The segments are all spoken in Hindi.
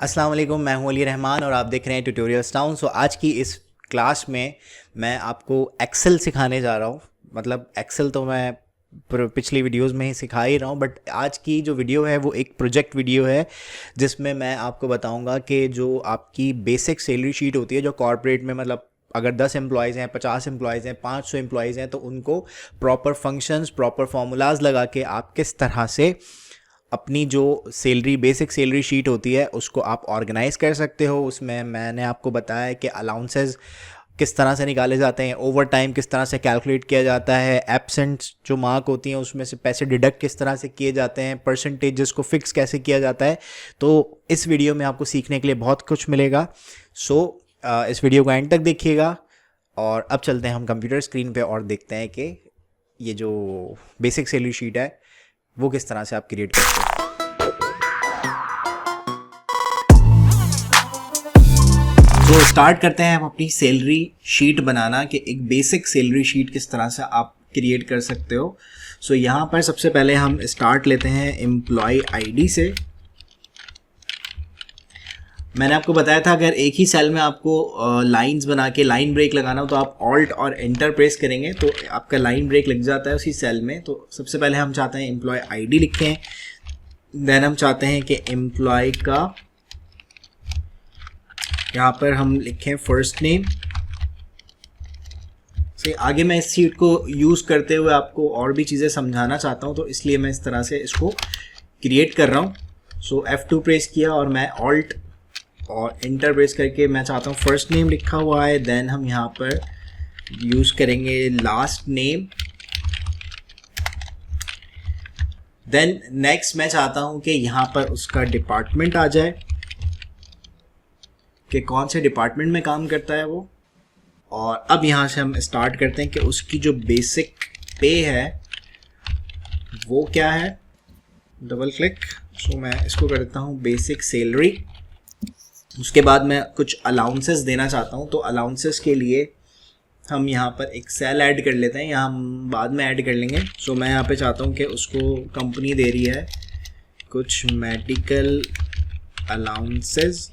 अस्सलाम वालेकुम, मैं हूं अली रहमान और आप देख रहे हैं ट्यूटोरियल्स टाउन। आज की इस क्लास में मैं आपको एक्सेल सिखाने जा रहा हूं। मतलब एक्सेल तो मैं पिछली वीडियोस में ही सिखा ही रहा हूं, बट आज की जो वीडियो है वो एक प्रोजेक्ट वीडियो है जिसमें मैं आपको बताऊंगा कि जो आपकी बेसिक सैलरी शीट होती है जो कॉर्पोरेट में, मतलब अगर 10 एम्प्लॉयज़ हैं, 50 एम्प्लॉयज़ हैं, 500 एम्प्लॉयज़ हैं, तो उनको प्रॉपर फंक्शंस, प्रॉपर फार्मूलाज लगा के आप किस तरह से अपनी जो सैलरी, बेसिक सैलरी शीट होती है उसको आप ऑर्गेनाइज कर सकते हो। उसमें मैंने आपको बताया है कि अलाउंसेस किस तरह से निकाले जाते हैं, ओवर टाइम किस तरह से कैलकुलेट किया जाता है, एब्सेंट जो मार्क होती हैं उसमें से पैसे डिडक्ट किस तरह से किए जाते हैं, परसेंटेजेस को फिक्स कैसे किया जाता है। तो इस वीडियो में आपको सीखने के लिए बहुत कुछ मिलेगा। इस वीडियो को एंड तक देखिएगा। और अब चलते हैं हम कंप्यूटर स्क्रीन पे और देखते हैं कि ये जो बेसिक सैलरी शीट है वो किस तरह से आप क्रिएट करते हैं। तो स्टार्ट करते हैं हम अपनी सैलरी शीट बनाना कि एक बेसिक सैलरी शीट किस तरह से आप क्रिएट कर सकते हो। यहाँ पर सबसे पहले हम स्टार्ट लेते हैं एम्प्लॉय आईडी से। मैंने आपको बताया था अगर एक ही सेल में आपको लाइंस बना के लाइन ब्रेक लगाना हो तो आप ऑल्ट और एंटर प्रेस करेंगे तो आपका लाइन ब्रेक लग जाता है उसी सेल में। तो सबसे पहले हम चाहते हैं एम्प्लॉय आईडी लिखें, देन हम चाहते हैं कि एम्प्लॉय का यहाँ पर हम लिखें फर्स्ट नेम से। आगे मैं इस शीट को यूज़ करते हुए आपको और भी चीज़ें समझाना चाहता हूँ, तो इसलिए मैं इस तरह से इसको क्रिएट कर रहा हूँ। F2 प्रेस किया और मैं ऑल्ट और इंटर प्रेस करके मैं चाहता हूँ फर्स्ट नेम लिखा हुआ है, देन हम यहाँ पर यूज़ करेंगे लास्ट नेम। देन नेक्स्ट मैं चाहता हूँ कि यहाँ पर उसका डिपार्टमेंट आ जाए कि कौन से डिपार्टमेंट में काम करता है वो। और अब यहाँ से हम स्टार्ट करते हैं कि उसकी जो बेसिक पे है वो क्या है। डबल क्लिक, मैं इसको कर देता हूँ बेसिक सैलरी। उसके बाद मैं कुछ अलाउंसेस देना चाहता हूँ, तो अलाउंसेस के लिए हम यहाँ पर एक सेल ऐड कर लेते हैं, यहाँ हम बाद में ऐड कर लेंगे। मैं यहाँ पे चाहता हूँ कि उसको कंपनी दे रही है कुछ मेडिकल अलाउंसेस,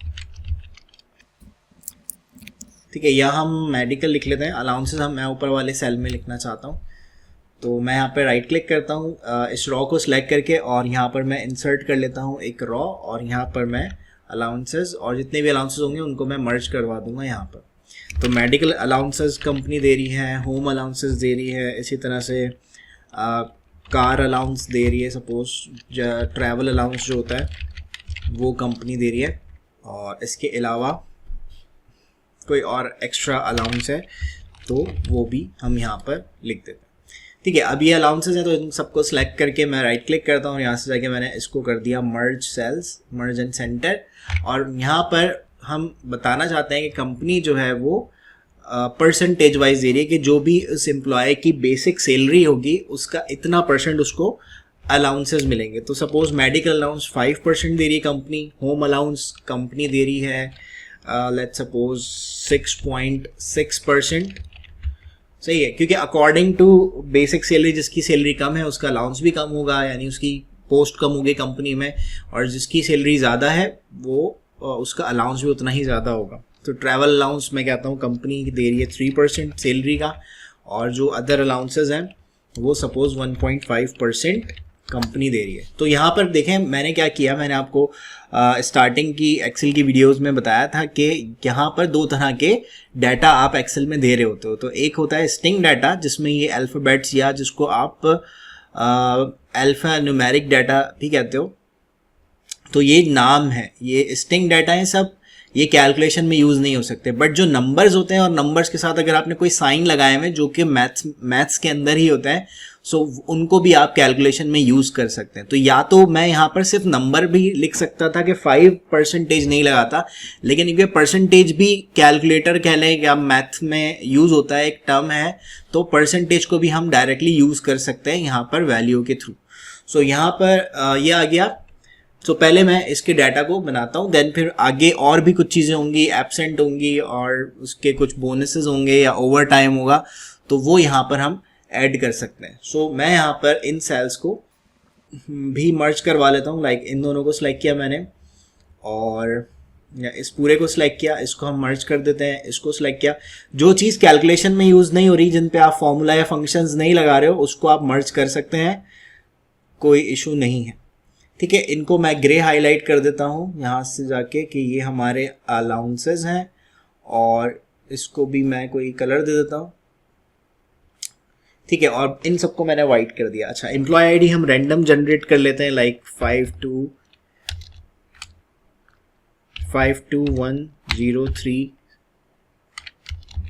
ठीक है। यहाँ हम मेडिकल लिख लेते हैं, अलाउंसेस मैं ऊपर वाले सेल में लिखना चाहता हूँ। तो मैं यहाँ पे राइट क्लिक करता हूँ इस रॉ को सिलेक्ट करके और यहाँ पर मैं इंसर्ट कर लेता हूँ एक रॉ, और यहाँ पर मैं अलाउंसेस और जितने भी अलाउंसेस होंगे उनको मैं मर्ज करवा दूंगा यहाँ पर। तो मेडिकल अलाउंसेस कंपनी दे रही है, होम अलाउंसेस दे रही है, इसी तरह से कार अलाउंस दे रही है, सपोज ट्रैवल अलाउंस जो होता है वो कंपनी दे रही है, और इसके अलावा कोई और एक्स्ट्रा अलाउंस है तो वो भी हम यहाँ पर लिख देते हैं, ठीक है। अब ये अलाउंसेस हैं तो इन सबको सिलेक्ट करके मैं राइट क्लिक करता हूँ और यहाँ से जाके मैंने इसको कर दिया merge cells, merge and centre. और यहाँ पर हम बताना चाहते हैं कि कंपनी जो है वो परसेंटेज वाइज दे रही है कि जो भी उस एम्प्लॉय की बेसिक सैलरी होगी उसका इतना परसेंट उसको अलाउंसेस मिलेंगे। तो सपोज मेडिकल अलाउंस 5% दे रही है कंपनी, होम अलाउंस कंपनी दे रही है लेट्स सपोज 6.6%, सही है, क्योंकि अकॉर्डिंग टू बेसिक सैलरी जिसकी सैलरी कम है उसका अलाउंस भी कम होगा, यानी उसकी पोस्ट कम होगी कंपनी में, और जिसकी सैलरी ज़्यादा है वो उसका अलाउंस भी उतना ही ज़्यादा होगा। तो ट्रैवल अलाउंस मैं कहता हूँ कंपनी दे रही है 3% सैलरी का, और जो अदर अलाउंसेस हैं वो सपोज 1.5% कंपनी दे रही है। तो यहाँ पर देखें मैंने क्या किया, मैंने आपको स्टार्टिंग की एक्सेल की वीडियोस में बताया था कि यहाँ पर दो तरह के डाटा आप एक्सेल में दे रहे होते हो। तो एक होता है स्ट्रिंग डाटा जिसमें ये अल्फ़ाबेट्स या जिसको आप अल्फ़ा न्यूमेरिक डाटा भी कहते हो, तो ये नाम है, ये स्ट्रिंग डाटा है सब, ये कैलकुलेशन में यूज़ नहीं हो सकते। बट जो नंबर्स होते हैं और नंबर्स के साथ अगर आपने कोई साइन लगाए हुए जो कि मैथ्स के अंदर ही होता है, उनको भी आप कैलकुलेशन में यूज़ कर सकते हैं। तो या तो मैं यहाँ पर सिर्फ नंबर भी लिख सकता था कि 5% नहीं लगाता, लेकिन ये परसेंटेज भी कैलकुलेटर कह लें या मैथ में यूज़ होता है, एक टर्म है, तो परसेंटेज को भी हम डायरेक्टली यूज़ कर सकते हैं यहाँ पर वैल्यू के थ्रू। यहाँ पर ये आ गया। पहले मैं इसके डाटा को बनाता हूँ, देन फिर आगे और भी कुछ चीज़ें होंगी, एब्सेंट होंगी और उसके कुछ बोनसेस होंगे या ओवर टाइम होगा, तो वो यहाँ पर हम ऐड कर सकते हैं। मैं यहाँ पर इन सेल्स को भी मर्ज करवा लेता हूँ, लाइक इन दोनों को सिलेक्ट किया मैंने और या इस पूरे को सिलेक्ट किया, इसको हम मर्ज कर देते हैं, इसको सिलेक्ट किया। जो चीज़ कैलकुलेशन में यूज़ नहीं हो रही, जिन पे आप फॉर्मूला या फंक्शंस नहीं लगा रहे हो, उसको आप मर्ज कर सकते हैं, कोई इशू नहीं है। ठीक है, इनको मैं ग्रे हाईलाइट कर देता हूँ यहाँ से जाके कि ये हमारे अलाउंसेस हैं, और इसको भी मैं कोई कलर दे देता हूँ। ठीक है, और इन सबको मैंने वाइट कर दिया। अच्छा, एम्प्लॉय आईडी हम रैंडम जनरेट कर लेते हैं, लाइक 52103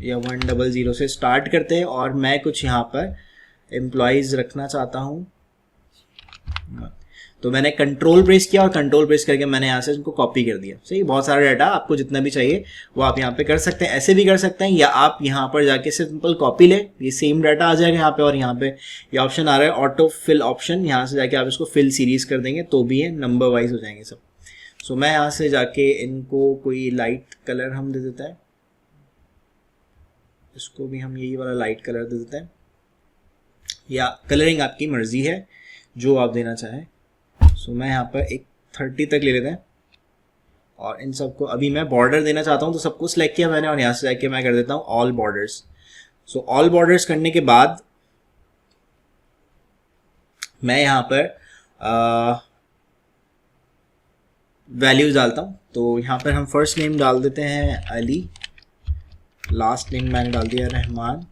या 100 से स्टार्ट करते हैं, और मैं कुछ यहाँ पर एम्प्लॉयज़ रखना चाहता हूँ। तो मैंने कंट्रोल प्रेस किया, और कंट्रोल प्रेस करके मैंने यहाँ से इनको कॉपी कर दिया। सही, बहुत सारा डाटा, आपको जितना भी चाहिए वो आप यहाँ पे कर सकते हैं। ऐसे भी कर सकते हैं, या आप यहाँ पर जाके सिंपल कॉपी ले, ये सेम डाटा आ जाएगा यहाँ पे, और यहाँ पे ये ऑप्शन आ रहा है ऑटो फिल ऑप्शन, यहाँ से जाके आप इसको फिल सीरीज कर देंगे तो भी ये नंबर वाइज हो जाएंगे सब। सो मैं यहाँ से जाके इनको कोई लाइट कलर हम दे देते हैं, इसको भी हम यही वाला लाइट कलर दे देते हैं, या कलरिंग आपकी मर्जी है जो आप देना चाहें। सो मैं यहाँ पर एक 30 तक ले लेते हैं, और इन सबको अभी मैं बॉर्डर देना चाहता हूँ, तो सबको सिलेक्ट किया मैंने, और यहाँ से जाके मैं कर देता हूँ all borders. So all borders करने के बाद मैं यहाँ पर वैल्यूज डालता हूँ। तो यहाँ पर हम फर्स्ट नेम डाल देते हैं अली, लास्ट नेम मैंने डाल दिया रहमान,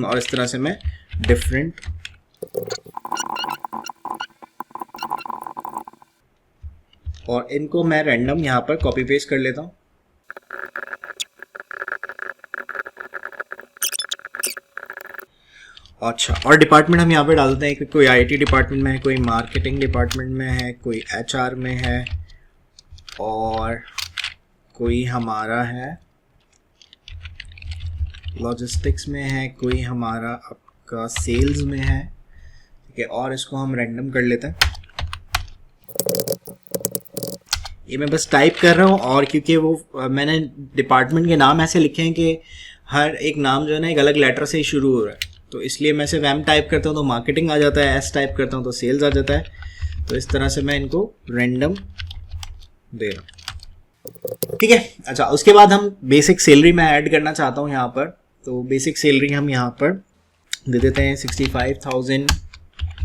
और इस तरह से मैं डिफरेंट और इनको मैं रैंडम यहाँ पर कॉपी पेस्ट कर लेता हूँ। अच्छा, और डिपार्टमेंट हम यहाँ पे डाल देते हैं कि कोई आईटी डिपार्टमेंट में है, कोई मार्केटिंग डिपार्टमेंट में है, कोई एचआर में है, और कोई हमारा है लॉजिस्टिक्स में है, कोई हमारा आपका सेल्स में है। ठीक है, और इसको हम रैंडम कर लेते हैं। ये मैं बस टाइप कर रहा हूँ, और क्योंकि वो मैंने डिपार्टमेंट के नाम ऐसे लिखे हैं कि हर एक नाम जो है ना एक अलग लेटर से ही शुरू हो रहा है, तो इसलिए मैं सिर्फ एम टाइप करता हूँ तो मार्केटिंग आ जाता है, एस टाइप करता हूँ तो सेल्स आ जाता है। तो इस तरह से मैं इनको रैंडम दे रहा हूँ। ठीक है, अच्छा, उसके बाद हम बेसिक सैलरी मैं ऐड करना चाहता हूँ यहाँ पर। तो बेसिक सैलरी हम यहाँ पर दे देते हैं 65,000,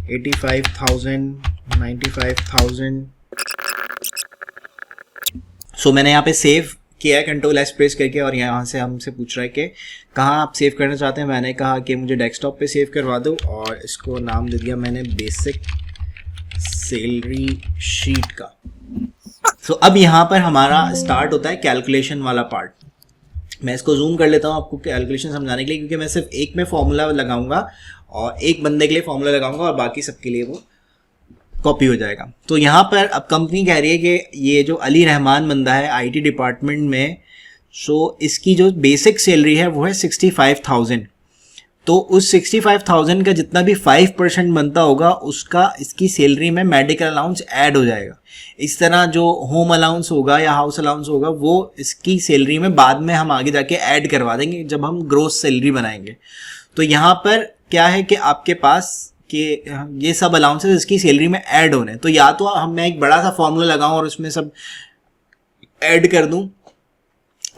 85,000, 95,000। सो मैंने यहाँ पे सेव किया है कंट्रोल एस प्रेस करके, और यहाँ से हमसे पूछ रहा है कि कहाँ आप सेव करना चाहते हैं। मैंने कहा कि मुझे डेस्कटॉप पे सेव करवा दो, और इसको नाम दे दिया मैंने बेसिक सैलरी शीट का। सो अब यहाँ पर हमारा स्टार्ट होता है कैलकुलेशन वाला पार्ट। मैं इसको जूम कर लेता हूँ आपको कैलकुलेशन समझाने के लिए, क्योंकि मैं सिर्फ एक में फॉर्मूला लगाऊंगा और एक बंदे के लिए फॉर्मूला लगाऊंगा, और बाकी सबके लिए वो कॉपी हो जाएगा। तो यहाँ पर अब कंपनी कह रही है कि ये जो अली रहमान बंदा है आईटी डिपार्टमेंट में, सो इसकी जो बेसिक सैलरी है वो है 65,000। तो उस 65,000 का जितना भी 5% बनता होगा उसका इसकी सैलरी में मेडिकल अलाउंस ऐड हो जाएगा। इस तरह जो होम अलाउंस होगा या हाउस अलाउंस होगा वो इसकी सैलरी में बाद में हम आगे जाके ऐड करवा देंगे जब हम ग्रोस सैलरी बनाएंगे। तो यहाँ पर क्या है कि आपके पास कि ये सब अलाउंसेस इसकी सैलरी में ऐड होने, तो या तो मैं एक बड़ा सा फॉर्मूला लगाऊं और उसमें सब ऐड कर दूं,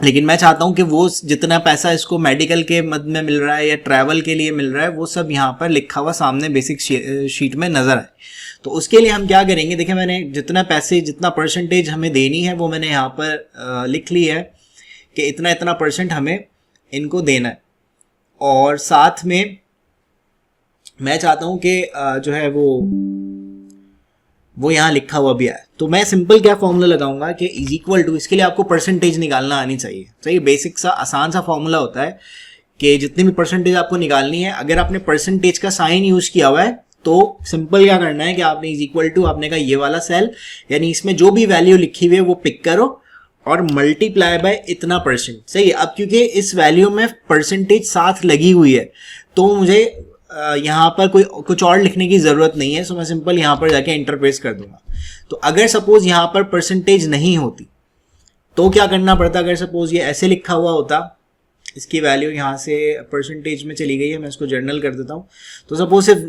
लेकिन मैं चाहता हूं कि वो जितना पैसा इसको मेडिकल के मद में मिल रहा है या ट्रैवल के लिए मिल रहा है वो सब यहाँ पर लिखा हुआ सामने बेसिक शीट में नजर आए। तो उसके लिए हम क्या करेंगे, देखिए मैंने जितना पैसे जितना परसेंटेज हमें देनी है वो मैंने यहाँ पर लिख ली है कि इतना इतना परसेंट हमें इनको देना है, और साथ में मैं चाहता हूं कि जो है वो यहाँ लिखा हुआ भी है। तो मैं सिंपल क्या फॉर्मूला लगाऊंगा कि इज इक्वल टू, इसके लिए आपको परसेंटेज निकालना आनी चाहिए। सही, बेसिक सा आसान सा फॉर्मूला होता है कि जितनी भी परसेंटेज आपको निकालनी है, अगर आपने परसेंटेज का साइन यूज किया हुआ है तो सिंपल क्या करना है कि आपने इज इक्वल टू, आपने कहा ये वाला सेल, यानी इसमें जो भी वैल्यू लिखी हुई है वो पिक करो और मल्टीप्लाई बाय इतना परसेंट। सही है, अब क्योंकि इस वैल्यू में परसेंटेज साथ लगी हुई है तो मुझे यहाँ पर कुछ और लिखने की ज़रूरत नहीं है। सो मैं सिंपल यहाँ पर जाके इंटरप्रेस कर दूंगा। तो अगर सपोज यहाँ पर परसेंटेज नहीं होती तो क्या करना पड़ता, अगर सपोज ये ऐसे लिखा हुआ होता, इसकी वैल्यू यहाँ से परसेंटेज में चली गई है, मैं इसको जर्नल कर देता हूँ। तो सपोज सिर्फ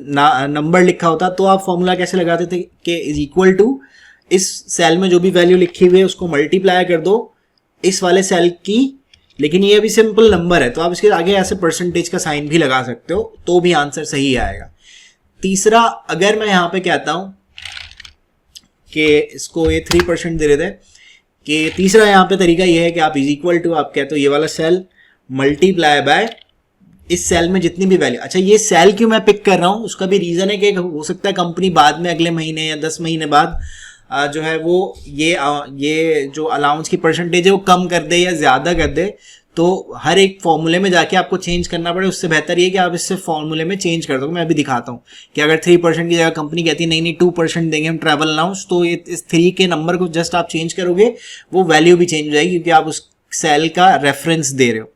नंबर लिखा होता तो आप फॉर्मूला कैसे लगाते थे कि इज इक्वल टू, इस सेल में जो भी वैल्यू लिखी हुई है उसको मल्टीप्लाई कर दो इस वाले सेल की, लेकिन ये अभी सिंपल नंबर है तो आप इसके आगे ऐसे परसेंटेज का साइन भी लगा सकते हो तो भी आंसर सही आएगा। तीसरा, अगर मैं यहाँ पे कहता हूं कि इसको ये 3% दे देते, कि तीसरा यहाँ पे तरीका ये है कि आप इज इक्वल टू, आप कहते हो ये वाला सेल मल्टीप्लाई बाय इस सेल में जितनी भी वैल्यू। अच्छा, ये सेल क्यों मैं पिक कर रहा हूँ, उसका भी रीजन है कि हो सकता है कंपनी बाद में अगले महीने या 10 महीने बाद जो है वो ये जो अलाउंस की परसेंटेज है वो कम कर दे या ज़्यादा कर दे, तो हर एक फॉर्मूले में जाके आपको चेंज करना पड़े। उससे बेहतर ये कि आप इससे फॉर्मूले में चेंज कर दो। मैं अभी दिखाता हूँ कि अगर 3% की जगह कंपनी कहती है नहीं 2% देंगे हम ट्रैवल अलाउंस, तो इस 3 के नंबर को जस्ट आप चेंज करोगे, वो वैल्यू भी चेंज हो जाएगी क्योंकि आप उस सेल का रेफरेंस दे रहे हो।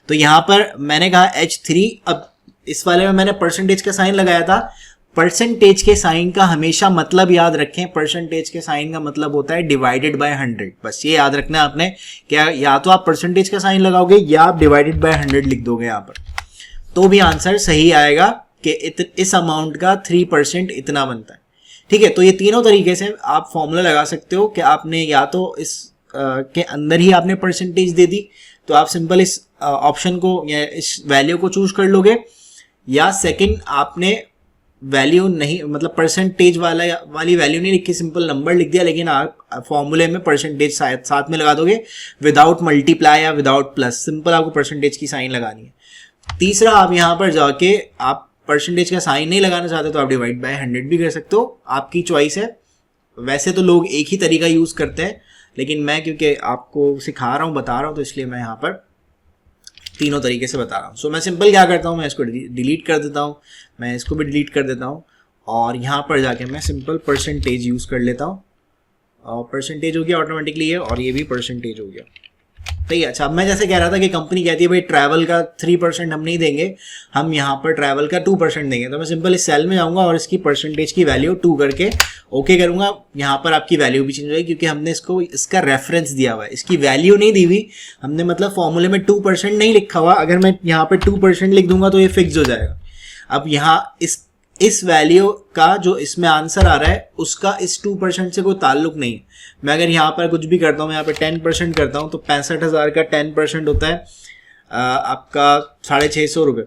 तो यहाँ पर मैंने कहा H3, अब इस वाले में मैंने परसेंटेज का साइन लगाया था। परसेंटेज के साइन का हमेशा मतलब याद रखें, परसेंटेज के साइन का मतलब होता है डिवाइडेड बाय 100। बस ये याद रखना है आपने, क्या या तो आप परसेंटेज का साइन लगाओगे या आप डिवाइडेड बाय 100 लिख दोगे यहाँ पर, तो भी आंसर सही आएगा कि इस अमाउंट का 3% इतना बनता है। ठीक है, तो ये तीनों तरीके से आप फॉर्मूला लगा सकते हो कि आपने या तो इस के अंदर ही आपने परसेंटेज दे दी, तो आप सिंपल इस ऑप्शन को या इस वैल्यू को चूज कर लोगे, या सेकंड आपने वैल्यू नहीं, मतलब परसेंटेज वाली वैल्यू नहीं लिखी, सिंपल नंबर लिख दिया, लेकिन आप फॉर्मूले में परसेंटेज साथ में लगा दोगे विदाउट मल्टीप्लाई या विदाउट प्लस, सिंपल आपको परसेंटेज की साइन लगानी है। तीसरा, आप यहाँ पर जाके आप परसेंटेज का साइन नहीं लगाना चाहते तो आप डिवाइड बाय 100 भी कर सकते हो, आपकी चॉइस है। वैसे तो लोग एक ही तरीका यूज करते हैं, लेकिन मैं क्योंकि आपको सिखा रहा हूँ, बता रहा हूँ, तो इसलिए मैं यहाँ पर तीनों तरीके से बता रहा हूँ। सो मैं सिंपल क्या करता हूँ, मैं इसको डिलीट कर देता हूँ, मैं इसको भी डिलीट कर देता हूँ, और यहाँ पर जाके मैं सिंपल परसेंटेज यूज़ कर लेता हूँ, और परसेंटेज हो गया ऑटोमेटिकली है, और ये भी परसेंटेज हो गया। सही है। अच्छा, अब मैं जैसे कह रहा था कि कंपनी कहती है भाई ट्रैवल का 3% हम नहीं देंगे, हम यहाँ पर ट्रैवल का 2% देंगे, तो मैं सिंपल इस सेल में जाऊँगा और इसकी परसेंटेज की वैल्यू 2 करके ओके करूँगा। यहाँ पर आपकी वैल्यू भी चेंज हो जाएगी क्योंकि हमने इसका रेफरेंस दिया हुआ है, इसकी वैल्यू नहीं दी हुई हमने, मतलब फॉर्मूले में 2% नहीं लिखा हुआ। अगर मैं यहाँ पर 2% लिख दूंगा तो ये फिक्स हो जाएगा। अब यहाँ इस वैल्यू का जो इसमें आंसर आ रहा है उसका इस 2% से कोई ताल्लुक नहीं है। मैं अगर यहाँ पर कुछ भी करता हूँ, मैं यहाँ पर 10% करता हूँ, तो 65,000 का 10% होता है आपका 650 रुपये,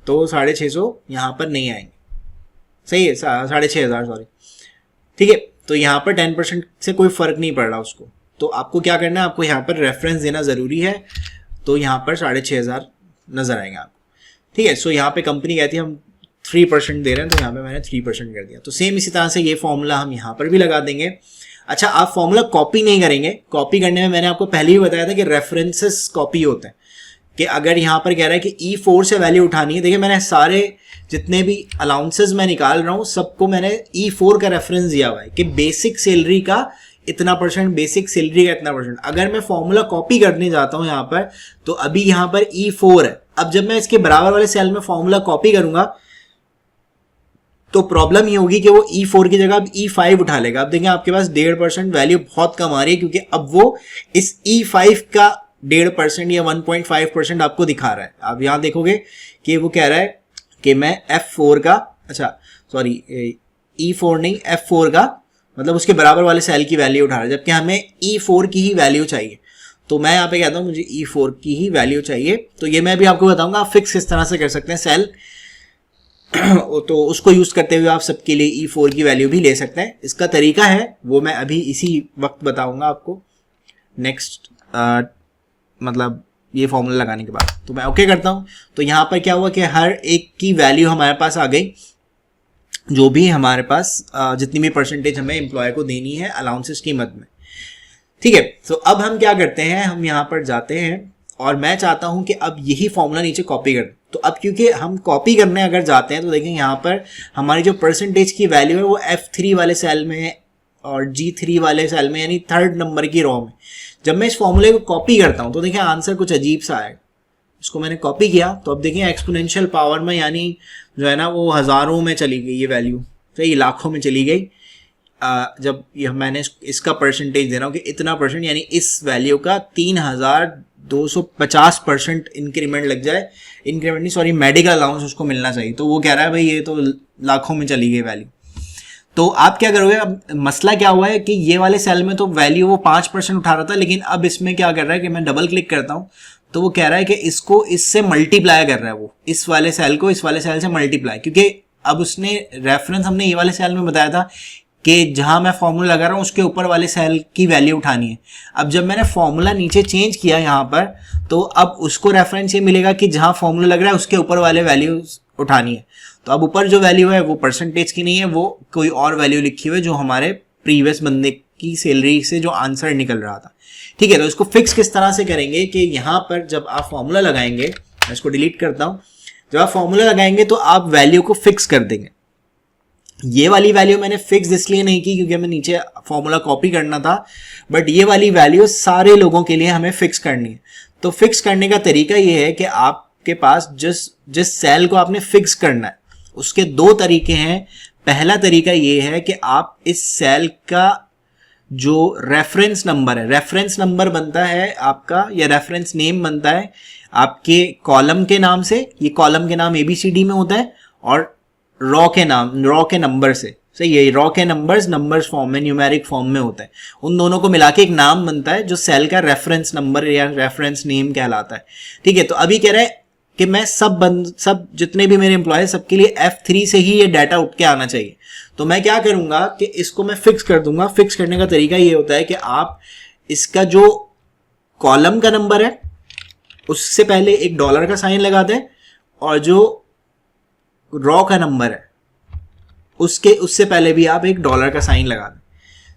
तो 650 यहाँ पर नहीं आएंगे। सही है, 6,500 सॉरी। ठीक है, तो यहाँ पर 10% से कोई फर्क नहीं पड़ रहा उसको, तो आपको क्या करना है, आपको यहाँ पर रेफरेंस देना ज़रूरी है, तो यहाँ पर 6,500 नज़र आएंगे आपको। ठीक है, सो यहाँ पे कंपनी कहती है हम 3% दे रहे हैं, तो यहाँ पे मैंने 3% कर दिया। तो सेम इसी तरह से ये फॉर्मूला हम यहाँ पर भी लगा देंगे। अच्छा, आप फॉर्मूला कॉपी नहीं करेंगे, कॉपी करने में मैंने आपको पहले ही बताया था कि रेफरेंसेस कॉपी होते हैं, कि अगर यहाँ पर कह रहा है कि E4 से वैल्यू उठानी है, देखिए मैंने सारे जितने भी अलाउंसेस मैं निकाल रहा हूँ सबको मैंने E4 का रेफरेंस दिया हुआ है कि बेसिक सैलरी का इतना %, बेसिक सैलरी का इतना %। अगर मैं फॉर्मूला कॉपी करने जाता हूँ यहाँ पर, तो अभी यहाँ पर E4 है। अब जब मैं इसके बराबर वाले सेल में फॉर्मूला कॉपी करूंगा तो प्रॉब्लम ये होगी कि वो E4 की जगह अब E5 उठा लेगा। अब देखें आपके पास 1.5% वैल्यू बहुत कम आ रही है, क्योंकि अब वो इस E5 का 1.5% या 1.5% आपको दिखा रहा है। आप यहाँ देखोगे कि वो कह रहा है कि मैं F4 का, अच्छा सॉरी E4 नहीं F4 का, मतलब उसके बराबर वाले सेल की वैल्यू उठा रहा है, जबकि हमें E4 की ही वैल्यू चाहिए। तो मैं यहाँ पे कहता हूँ मुझे E4 की ही वैल्यू चाहिए। तो ये मैं भी आपको बताऊंगा आप फिक्स किस तरह से कर सकते हैं सेल तो उसको यूज करते हुए आप सबके लिए E4 की वैल्यू भी ले सकते हैं। इसका तरीका है वो मैं अभी इसी वक्त बताऊंगा आपको, नेक्स्ट मतलब ये फॉर्मूला लगाने के बाद। तो मैं ओके करता हूं। तो यहाँ पर क्या हुआ कि हर एक की वैल्यू हमारे पास आ गई, जो भी हमारे पास जितनी भी परसेंटेज हमें एम्प्लॉय को देनी है अलाउंसेस की मद में। ठीक है, तो अब हम क्या करते हैं, हम यहाँ पर जाते हैं और मैं चाहता हूं कि अब यही फॉर्मूला नीचे कॉपी कर। तो अब क्योंकि हम कॉपी करने अगर जाते हैं तो देखें यहाँ पर हमारी जो परसेंटेज की वैल्यू है वो F3 वाले सेल में है और G3 वाले सेल में, यानी 3rd नंबर की रो में। जब मैं इस फॉर्मूले को कॉपी करता हूँ तो देखिए आंसर कुछ अजीब सा आएगा। इसको मैंने कॉपी किया तो अब देखिए एक्सपोनेंशियल पावर में, यानी जो है ना वो हज़ारों में चली गई ये वैल्यू, तो ये लाखों में चली गई। जब ये मैंने इसका परसेंटेज दे रहा हूँ कि इतना %, यानी इस वैल्यू का 3,250% इंक्रीमेंट लग जाए, इंक्रीमेंट नहीं सॉरी मेडिकल अलाउंस उसको मिलना चाहिए। तो वो कह रहा है भाई ये तो लाखों में चली गई वैल्यू। तो आप क्या करोगे, अब मसला क्या हुआ है कि ये वाले सेल में तो वैल्यू वो 5% उठा रहा था, लेकिन अब इसमें क्या कर रहा है कि मैं डबल क्लिक करता हूं तो वो कह रहा है कि इसको इससे मल्टीप्लाई कर रहा है, वो इस वाले सेल को इस वाले सेल से मल्टीप्लाई, क्योंकि अब उसने रेफरेंस हमने ये वाले सेल में बताया था कि जहां मैं फॉर्मूला लगा रहा हूं उसके ऊपर वाले सेल की वैल्यू उठानी है। अब जब मैंने फॉर्मूला नीचे चेंज किया यहाँ पर, तो अब उसको रेफरेंस ये मिलेगा कि जहां फॉर्मूला लग रहा है उसके ऊपर वाले वैल्यू उठानी है। तो अब ऊपर जो वैल्यू है वो परसेंटेज की नहीं है, वो कोई और वैल्यू लिखी हुई है जो हमारे प्रीवियस बंदे की सैलरी से जो आंसर निकल रहा था। ठीक है, तो इसको फिक्स किस तरह से करेंगे कि यहाँ पर जब आप फॉर्मूला लगाएंगे, मैं इसको डिलीट करता हूँ, जब आप फॉर्मूला लगाएंगे तो आप वैल्यू को फिक्स कर देंगे। ये वाली वैल्यू मैंने फिक्स इसलिए नहीं की क्योंकि हमें नीचे फॉर्मूला कॉपी करना था, बट ये वाली वैल्यू सारे लोगों के लिए हमें फिक्स करनी है। तो फिक्स करने का तरीका ये है कि आपके पास जिस सेल को आपने फिक्स करना है उसके दो तरीके हैं। पहला तरीका ये है कि आप इस सेल का जो रेफरेंस नंबर है, रेफरेंस नंबर बनता है आपका या रेफरेंस नेम बनता है आपके कॉलम के नाम से, ये कॉलम के नाम ABCD में होता है, और रॉ के नंबर से, सही है, रॉ के नंबर्स फॉर्म में, न्यूमेरिक फॉर्म में होता है, उन दोनों को मिला के एक नाम बनता है जो सेल का रेफरेंस नंबर या रेफरेंस नेम कहलाता है। ठीक है, तो अभी कह रहा है कि मैं सब जितने भी मेरे एम्प्लॉय सबके लिए F3 से ही ये डाटा उठ के आना चाहिए। तो मैं क्या करूंगा कि इसको मैं फिक्स कर दूंगा। फिक्स करने का तरीका ये होता है कि आप इसका जो कॉलम का नंबर है उससे पहले एक डॉलर का साइन लगा दें, और जो रॉ का नंबर है उससे पहले भी आप एक डॉलर का साइन लगा दें।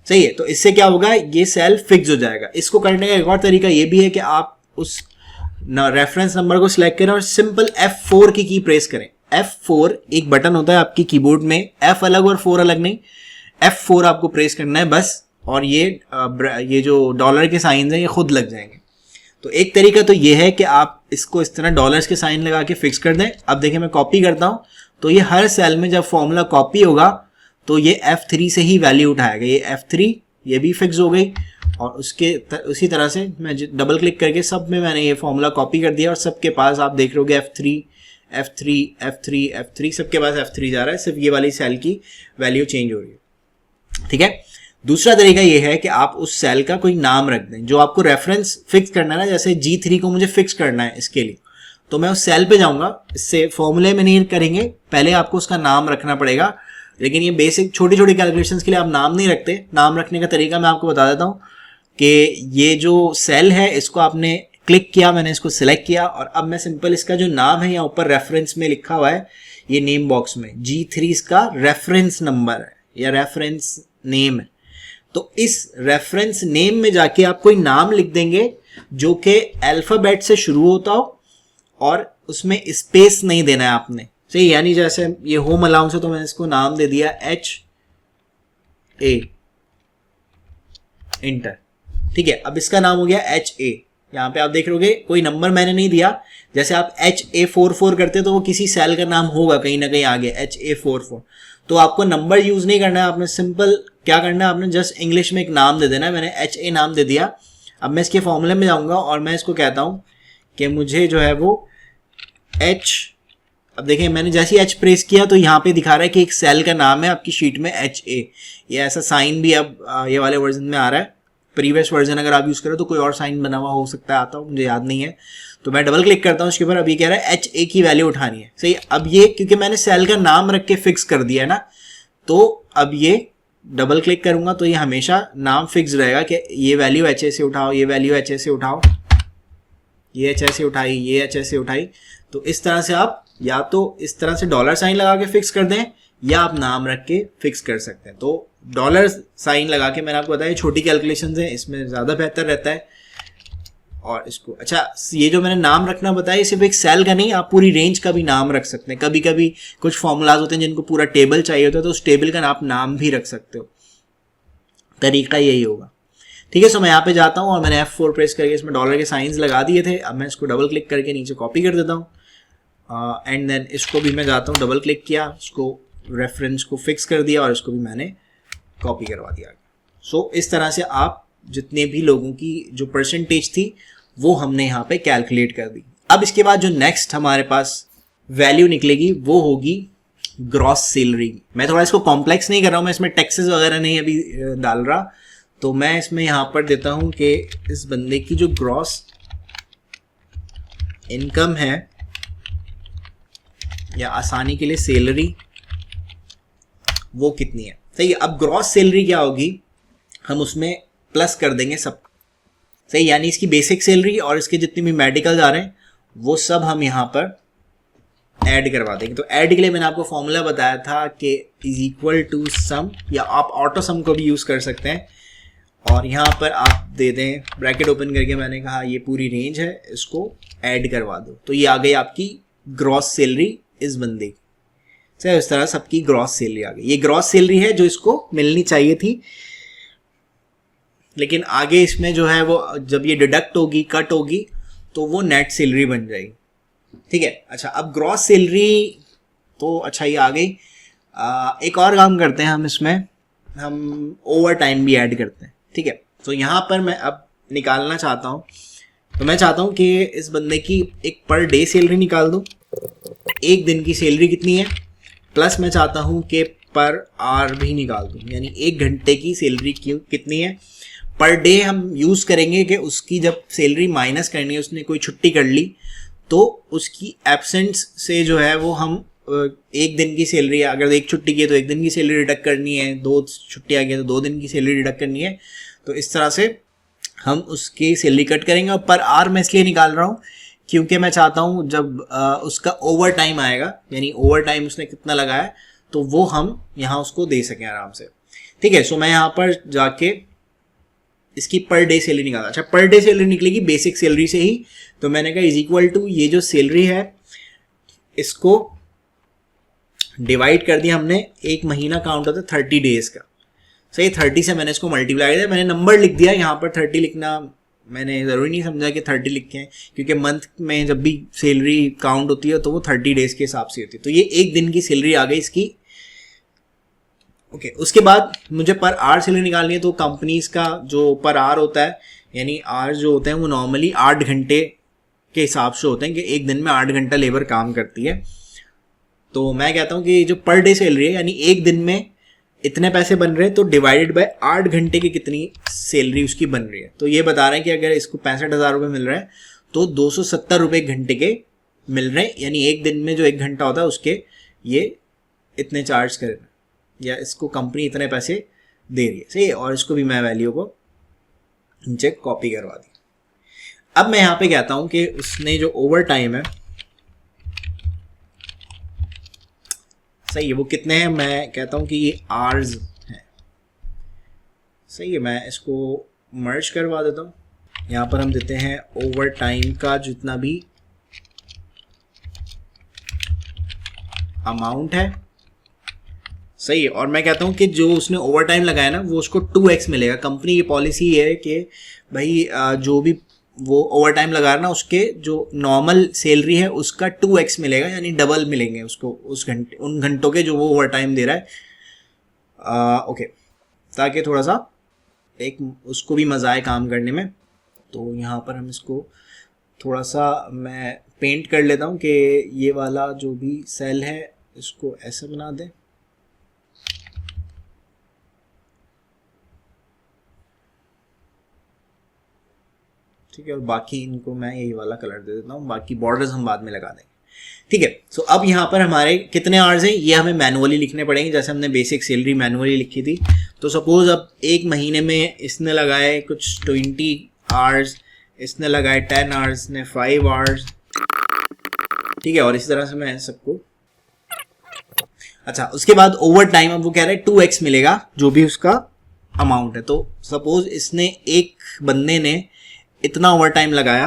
सही है, तो इससे क्या होगा, ये सेल फिक्स हो जाएगा। इसको करने का एक और तरीका ये भी है कि आप उस रेफरेंस नंबर को सिलेक्ट करें और सिंपल F4 की प्रेस करें। F4 एक बटन होता है आपकी कीबोर्ड में, F अलग और 4 अलग नहीं, F4 आपको प्रेस करना है बस, और ये जो डॉलर के साइन हैं ये खुद लग जाएंगे। तो एक तरीका तो ये है कि आप इसको इस तरह डॉलर्स के साइन लगा के फिक्स कर दें। अब देखिए मैं कॉपी करता हूं तो ये हर सेल में जब फॉर्मूला कॉपी होगा तो ये F3 से ही वैल्यू उठाएगा। ये F3 ये भी फिक्स हो गई, और उसी तरह से मैं डबल क्लिक करके सब में मैंने ये फॉर्मूला कॉपी कर दिया, और सबके पास आप देख रहे हो F3 सबके पास F3 जा रहा है, सिर्फ ये वाली सेल की वैल्यू चेंज हो रही है। ठीक है, दूसरा तरीका ये है कि आप उस सेल का कोई नाम रख दें जो आपको रेफरेंस फिक्स करना है ना, जैसे G3 को मुझे फिक्स करना है, इसके लिए तो मैं उस सेल पे जाऊंगा। इससे फॉर्मूले में नहीं करेंगे, पहले आपको उसका नाम रखना पड़ेगा, लेकिन ये बेसिक छोटी छोटी कैलकुलेशंस के लिए आप नाम नहीं रखते। नाम रखने का तरीका मैं आपको बता देता हूँ कि ये जो सेल है इसको आपने क्लिक किया, मैंने इसको सिलेक्ट किया, और अब मैं सिंपल इसका जो नाम है यहाँ ऊपर रेफरेंस में लिखा हुआ है, ये नेम बॉक्स में G3 इसका रेफरेंस नंबर है या रेफरेंस नेम है। तो इस रेफरेंस नेम में जाके आप कोई नाम लिख देंगे जो कि अल्फाबेट से शुरू होता हो और उसमें स्पेस नहीं देना है आपने। सही, यानी जैसे ये होम अलाउंस है तो मैंने इसको नाम दे दिया HA, इंटर। ठीक है, अब इसका नाम हो गया HA। यहाँ पे आप देख रहोगे कोई नंबर मैंने नहीं दिया, जैसे आप HA44 करते तो वो किसी सेल का नाम होगा कहीं ना कहीं आगे, HA44। तो आपको नंबर यूज नहीं करना है, आपने सिंपल क्या करना है, आपने जस्ट इंग्लिश में एक नाम दे देना है। मैंने HA नाम दे दिया। अब मैं इसके फॉर्मूले में जाऊंगा और मैं इसको कहता हूं कि मुझे जो है वो H, अब देखिए मैंने जैसे ही H प्रेस किया तो यहाँ पे दिखा रहा है कि एक सेल का नाम है आपकी शीट में HA। ये ऐसा साइन भी अब ये वाले वर्जन में आ रहा है। प्रीवियस वर्जन अगर आप यूज करो तो कोई और साइन बना हुआ हो सकता है, आता हो, मुझे याद नहीं है। तो मैं डबल क्लिक करता हूँ उसके ऊपर, अभी कह रहा है HA की वैल्यू उठानी है। सही, अब ये क्योंकि मैंने सेल का नाम रख के फिक्स कर दिया है ना, तो अब ये डबल क्लिक करूंगा तो ये हमेशा नाम फिक्स रहेगा कि ये वैल्यू HA से उठाओ, ये वैल्यू HA से उठाओ, ये HA से उठाई, ये HA से उठाई। तो इस तरह से आप या तो इस तरह से डॉलर साइन लगा के फिक्स कर दें, या आप नाम रख के फिक्स कर सकते हैं। तो डॉलर साइन लगा के मैंने आपको बताया छोटी कैलकुलेशंस हैं, इसमें ज़्यादा बेहतर रहता है। और इसको अच्छा, ये जो मैंने नाम रखना बताया सिर्फ एक सेल का नहीं, आप पूरी रेंज का भी नाम रख सकते हैं। कभी कभी कुछ फॉर्मूलाज होते हैं जिनको पूरा टेबल चाहिए होता है, तो उस टेबल का आप नाम भी रख सकते हो। तरीका यही होगा। ठीक है, सो मैं यहाँ पे जाता हूँ और मैंने F4 प्रेस करके इसमें डॉलर के साइंस लगा दिए थे। अब मैं इसको डबल क्लिक करके नीचे कॉपी कर देता हूँ, एंड देन इसको भी मैं जाता हूँ, डबल क्लिक किया, इसको रेफरेंस को फिक्स कर दिया और इसको भी मैंने कॉपी करवा दिया। सो इस तरह से आप जितने भी लोगों की जो परसेंटेज थी वो हमने यहाँ पे कैलकुलेट कर दी। अब इसके बाद जो नेक्स्ट हमारे पास वैल्यू निकलेगी वो होगी ग्रॉस सैलरी। मैं थोड़ा इसको कॉम्प्लेक्स नहीं कर रहा हूँ, मैं इसमें टैक्सेस वगैरह नहीं अभी डाल रहा, तो मैं इसमें यहाँ पर देता हूँ कि इस बंदे की जो ग्रॉस इनकम है, या आसानी के लिए सैलरी, वो कितनी है। सही है। अब ग्रॉस सैलरी क्या होगी, हम उसमें प्लस कर देंगे सब। सही, यानी इसकी बेसिक सैलरी और इसके जितने भी मेडिकल आ रहे हैं वो सब हम यहाँ पर ऐड करवा देंगे। तो ऐड के लिए मैंने आपको फॉर्मूला बताया था कि इज इक्वल टू सम, या आप ऑटो सम को भी यूज़ कर सकते हैं, और यहाँ पर आप दे दें ब्रैकेट ओपन करके, मैंने कहा ये पूरी रेंज है, इसको ऐड करवा दो, तो ये आ गई आपकी ग्रॉस सैलरी इस बंदे की। सही, इस तरह सबकी ग्रॉस सैलरी आ गई। ये ग्रॉस सैलरी है जो इसको मिलनी चाहिए थी, लेकिन आगे इसमें जो है वो जब ये डिडक्ट होगी, कट होगी, तो वो नेट सैलरी बन जाएगी। ठीक है। अच्छा, अब ग्रॉस सैलरी तो अच्छा ये आ गई। एक और काम करते हैं हम इसमें, हम ओवर टाइम भी ऐड करते हैं। ठीक है। तो यहाँ पर मैं अब निकालना चाहता हूँ, तो मैं चाहता हूँ कि इस बंदे की एक पर डे सैलरी निकाल दूँ, एक दिन की सैलरी कितनी है, प्लस मैं चाहता हूँ कि पर आवर भी निकाल दूँ, यानी एक घंटे की सैलरी कितनी है। पर डे हम यूज़ करेंगे कि उसकी जब सैलरी माइनस करनी है, उसने कोई छुट्टी कर ली, तो उसकी एब्सेंस से जो है वो हम एक दिन की सैलरी, अगर एक छुट्टी की है तो एक दिन की सैलरी डिडक्ट करनी है, 2 छुट्टियाँ की है तो 2 दिन की सैलरी डिडक्ट करनी है। तो इस तरह से हम उसकी सैलरी कट करेंगे। और पर आवर मैं इसलिए निकाल रहा हूँ क्योंकि मैं चाहता हूँ जब उसका ओवर टाइम आएगा, यानी ओवर टाइम उसने कितना लगाया, तो वो हम यहाँ उसको दे सकें आराम से। ठीक है। सो मैं यहाँ पर जाके इसकी पर डे सैलरी निकाला। अच्छा, पर डे सैलरी निकलेगी बेसिक सैलरी से ही, तो मैंने कहा इज इक्वल टू ये जो सैलरी है इसको डिवाइड कर दिया हमने, एक महीना काउंट होता है 30 डेज का। सही, 30 से मैंने इसको मल्टीप्लाई किया, मैंने नंबर लिख दिया यहाँ पर। 30 लिखना मैंने ज़रूरी नहीं समझा कि 30 लिखे हैं, क्योंकि मंथ में जब भी सैलरी काउंट होती है तो वो 30 डेज के हिसाब से होती है। तो ये एक दिन की सैलरी आ गई इसकी। ओके, उसके बाद मुझे पर आवर सैलरी निकालनी है, तो कंपनीज का जो पर आवर होता है, यानी आवर जो होते हैं वो नॉर्मली 8 घंटे के हिसाब से होते हैं, कि एक दिन में 8 घंटा लेबर काम करती है। तो मैं कहता हूँ कि जो पर डे सैलरी है, यानी एक दिन में इतने पैसे बन रहे हैं, तो डिवाइडेड बाय 8 घंटे की कितनी सैलरी उसकी बन रही है। तो ये बता रहे हैं कि अगर इसको 65,000 रुपये मिल रहा है तो 270 रुपये घंटे के मिल रहे हैं, यानी एक दिन में जो 1 घंटा होता है उसके ये इतने चार्ज कर रहे हैं, या इसको कंपनी इतने पैसे दे रही है। सही है। और इसको भी मैं वैल्यू को नीचे कॉपी करवा दी। अब मैं यहाँ पे कहता हूँ कि उसने जो ओवर टाइम है, सही है, वो कितने हैं, मैं कहता हूँ कि ये आवर्स हैं। सही है। मैं इसको मर्ज करवा देता हूँ। यहाँ पर हम देते हैं ओवर टाइम का जितना भी अमाउंट है। सही है। और मैं कहता हूँ कि जो उसने ओवर टाइम लगाया ना, वो उसको 2x मिलेगा। कंपनी की पॉलिसी ये है कि भाई जो भी वो ओवर टाइम लगा रहा ना, उसके जो नॉर्मल सैलरी है उसका 2x मिलेगा, यानी डबल मिलेंगे उसको उस घंटे, उन घंटों के जो वो ओवर टाइम दे रहा है। ओके, ताकि थोड़ा सा एक उसको भी मज़ा आए काम करने में। तो यहाँ पर हम इसको थोड़ा सा मैं पेंट कर लेता हूँ कि ये वाला जो भी सेल है इसको ऐसे बना दें। ठीक है। और बाकी इनको मैं यही वाला कलर दे देता हूँ, बाकी बॉर्डर्स हम बाद में लगा देंगे। ठीक है। सो अब यहाँ पर हमारे कितने आवर्स हैं ये हमें मैनुअली लिखने पड़ेंगे, जैसे हमने बेसिक सैलरी मैनुअली लिखी थी। तो सपोज अब एक महीने में इसने लगाए कुछ 20 आवर्स, इसने लगाए 10 आवर्स, ने 5 आवर्स। ठीक है। और इसी तरह से मैं सबको, अच्छा उसके बाद ओवर टाइम, अब वो कह रहे हैं 2x मिलेगा जो भी उसका अमाउंट है। तो सपोज इसने, एक बंदे ने इतना ओवर टाइम लगाया,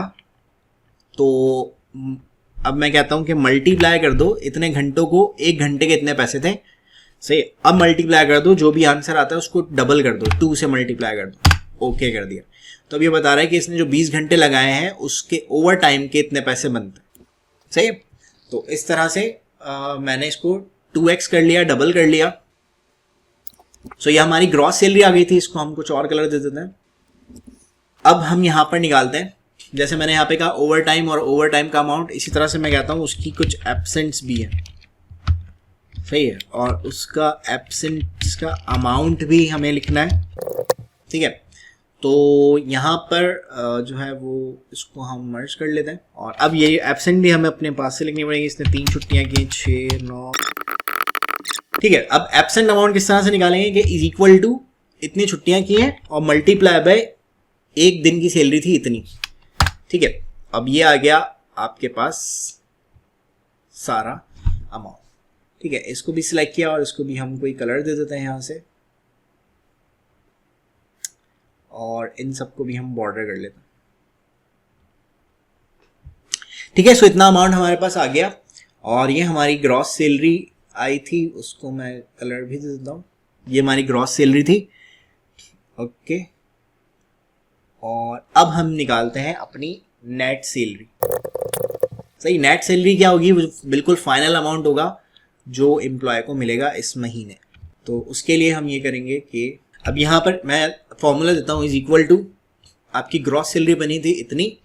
तो अब मैं कहता हूं कि मल्टीप्लाई कर दो इतने घंटों को, एक घंटे के इतने पैसे थे। सही। अब मल्टीप्लाई कर दो, जो भी आंसर आता है उसको डबल कर दो, 2 से मल्टीप्लाई कर दो। ओके कर दिया। तो अब ये बता रहा है कि इसने जो 20 घंटे लगाए हैं उसके ओवर टाइम के इतने पैसे बनते हैं। सही। तो इस तरह से मैंने इसको 2x कर लिया, डबल कर लिया। सो ये हमारी ग्रॉस सैलरी आ गई थी। इसको हम कुछ और कलर दे देते हैं। अब हम यहाँ पर निकालते हैं, जैसे मैंने यहाँ पे कहा ओवर टाइम और ओवर टाइम का अमाउंट, इसी तरह से मैं कहता हूँ उसकी कुछ एब्सेंट्स भी है। सही है, और उसका एब्सेंट्स का अमाउंट भी हमें लिखना है, ठीक है। तो यहाँ पर जो है वो इसको हम मर्ज कर लेते हैं, और अब ये एब्सेंट भी हमें अपने पास से लिखनी पड़ेगी। इसने 3 छुट्टियाँ की, 6, 9, ठीक है। अब एब्सेंट अमाउंट किस तरह से निकालेंगे कि इज इक्वल टू इतनी छुट्टियाँ की हैं और मल्टीप्लाई बाय एक दिन की सैलरी थी इतनी, ठीक है। अब ये आ गया आपके पास सारा अमाउंट, ठीक है। इसको भी सिलेक्ट किया और इसको भी हम कोई कलर दे देते हैं यहाँ से, और इन सबको भी हम बॉर्डर कर लेते हैं, ठीक है। सो इतना अमाउंट हमारे पास आ गया, और ये हमारी ग्रॉस सैलरी आई थी, उसको मैं कलर भी दे देता हूँ। ये हमारी ग्रॉस सैलरी थी, ओके। और अब हम निकालते हैं अपनी नेट सैलरी। सही, नेट सैलरी क्या होगी? वो बिल्कुल फाइनल अमाउंट होगा जो एम्प्लॉय को मिलेगा इस महीने। तो उसके लिए हम ये करेंगे कि अब यहाँ पर मैं फॉर्मूला देता हूँ, इज इक्वल टू आपकी ग्रॉस सैलरी बनी थी इतनी,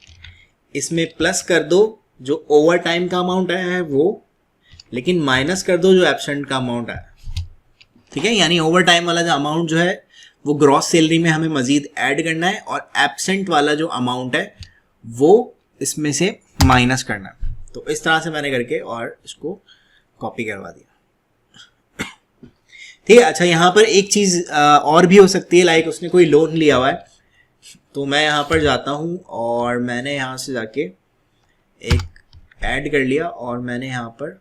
इसमें प्लस कर दो जो ओवर टाइम का अमाउंट आया है वो, लेकिन माइनस कर दो जो एब्सेंट का अमाउंट आया, ठीक है। यानी ओवर टाइम वाला जो अमाउंट जो है वो ग्रॉस सैलरी में हमें मजीद ऐड करना है, और एब्सेंट वाला जो अमाउंट है वो इसमें से माइनस करना है। तो इस तरह से मैंने करके और इसको कॉपी करवा दिया, ठीक है। अच्छा, यहाँ पर एक चीज़ और भी हो सकती है, लाइक उसने कोई लोन लिया हुआ है, तो मैं यहाँ पर जाता हूँ और मैंने यहाँ से जाके एक ऐड कर लिया, और मैंने यहाँ पर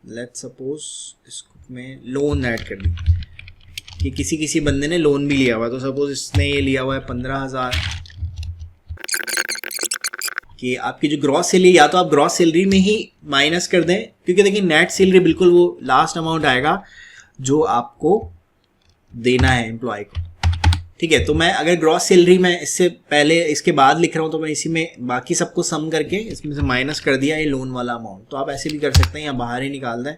लेट्स सपोज इसको मैं लोन ऐड कर दी कि किसी बंदे ने लोन भी लिया हुआ है। तो सपोज इसने ये लिया हुआ है 15,000, कि आपकी जो ग्रॉस सैलरी, या तो आप ग्रॉस सैलरी में ही माइनस कर दें, क्योंकि देखिए नेट सैलरी बिल्कुल वो लास्ट अमाउंट आएगा जो आपको देना है एम्प्लॉय को, ठीक है। तो मैं अगर ग्रॉस सैलरी में इससे पहले इसके बाद लिख रहा हूँ, तो मैं इसी में बाकी सबको सम करके इसमें से माइनस कर दिया ये लोन वाला अमाउंट। तो आप ऐसे भी कर सकते हैं, या बाहर ही निकाल दें,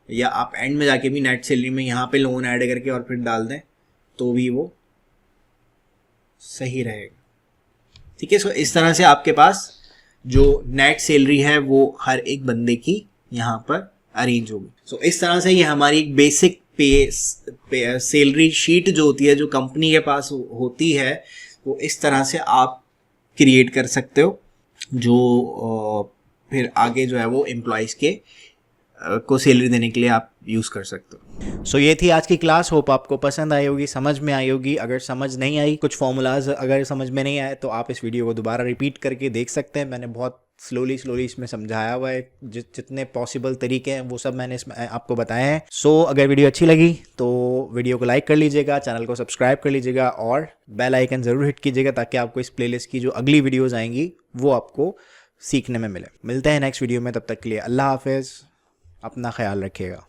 या आप एंड में जाके भी नेट सैलरी में यहाँ पे लोन ऐड करके और फिर डाल दें, तो भी वो सही रहेगा, ठीक है। सो इस तरह से आपके पास जो नेट सैलरी है वो हर एक बंदे की यहाँ पर अरेंज होगी। सो इस तरह से ये हमारी एक बेसिक पे सैलरी शीट जो होती है, जो कंपनी के पास होती है, वो इस तरह से आप क्रिएट कर सकते हो, जो फिर आगे जो है वो एम्प्लॉयज़ के को सैलरी देने के लिए आप यूज़ कर सकते हो। सो ये थी आज की क्लास। होप आपको पसंद आई होगी, समझ में आई होगी। अगर समझ नहीं आई, कुछ फॉर्मूलाज अगर समझ में नहीं आए, तो आप इस वीडियो को दोबारा रिपीट करके देख सकते हैं। मैंने बहुत स्लोली इसमें समझाया हुआ है, जितने पॉसिबल तरीके हैं वो सब मैंने इसमें आपको बताए हैं। सो अगर वीडियो अच्छी लगी तो वीडियो को लाइक कर लीजिएगा, चैनल को सब्सक्राइब कर लीजिएगा, और बेल आइकन ज़रूर हिट कीजिएगा, ताकि आपको इस प्लेलिस्ट की जो अगली वीडियोज़ आएंगी वो आपको सीखने में मिले। मिलते हैं नेक्स्ट वीडियो में, तब तक के लिए अल्लाह हाफिज़, अपना ख्याल रखिएगा।